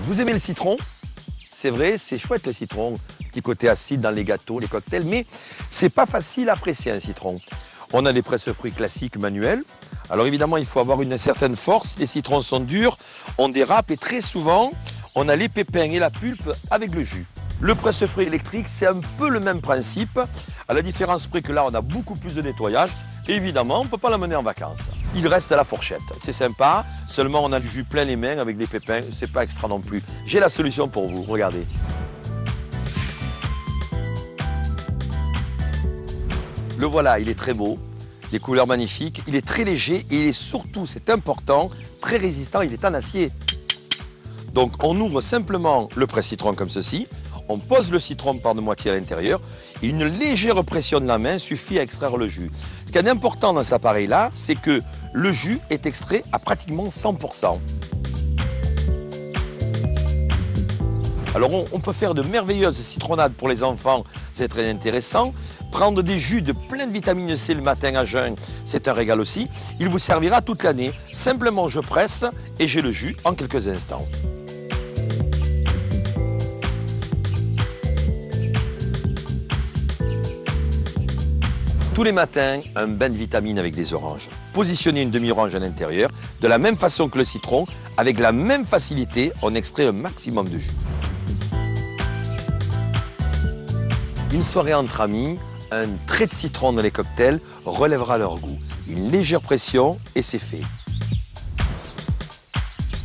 Vous aimez le citron? C'est vrai, c'est chouette le citron, petit côté acide dans les gâteaux, les cocktails, mais c'est pas facile à apprécier un citron. On a des presse-fruits classiques manuels. Alors évidemment, il faut avoir une certaine force. Les citrons sont durs, on dérape et très souvent, on a les pépins et la pulpe avec le jus. Le presse-fruits électrique, c'est un peu le même principe, à la différence près que là, on a beaucoup plus de nettoyage. Et évidemment, on ne peut pas l'amener en vacances. Il reste à la fourchette. C'est sympa, seulement on a du jus plein les mains avec des pépins. C'est pas extra non plus. J'ai la solution pour vous, regardez. Le voilà, il est très beau, les couleurs magnifiques, il est très léger et il est surtout, c'est important, très résistant, il est en acier. Donc on ouvre simplement le presse-citron comme ceci, on pose le citron par de moitié à l'intérieur, et une légère pression de la main suffit à extraire le jus. Ce qui est important dans cet appareil-là, c'est que le jus est extrait à pratiquement 100%. Alors on peut faire de merveilleuses citronnades pour les enfants, c'est très intéressant. Prendre des jus de plein de vitamine C le matin à jeun, c'est un régal aussi. Il vous servira toute l'année. Simplement je presse et j'ai le jus en quelques instants. Tous les matins, un bain de vitamines avec des oranges. Positionnez une demi-orange à l'intérieur, de la même façon que le citron, avec la même facilité, on extrait un maximum de jus. Une soirée entre amis, un trait de citron dans les cocktails relèvera leur goût. Une légère pression et c'est fait.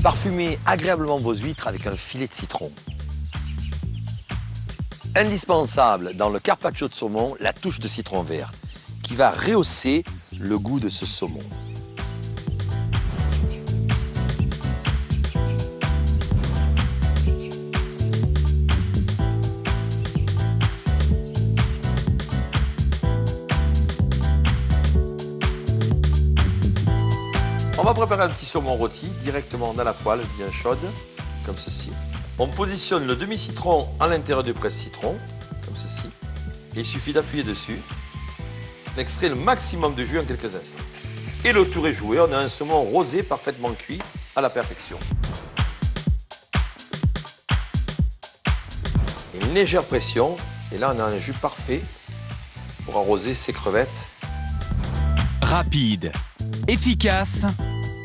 Parfumez agréablement vos huîtres avec un filet de citron. Indispensable dans le carpaccio de saumon, la touche de citron vert qui va rehausser le goût de ce saumon. On va préparer un petit saumon rôti directement dans la poêle bien chaude, comme ceci. On positionne le demi-citron à l'intérieur du presse-citron, comme ceci. Et il suffit d'appuyer dessus, d'extraire le maximum de jus en quelques instants. Et le tour est joué, on a un saumon rosé parfaitement cuit à la perfection. Une légère pression, et là on a un jus parfait pour arroser ces crevettes. Rapide, efficace,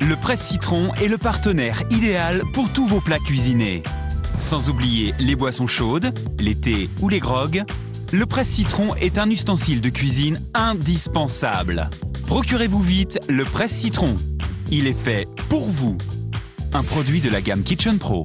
le presse-citron est le partenaire idéal pour tous vos plats cuisinés. Sans oublier les boissons chaudes, les thés ou les grogs, le presse-citron est un ustensile de cuisine indispensable. Procurez-vous vite le presse-citron. Il est fait pour vous. Un produit de la gamme Kitchen Pro.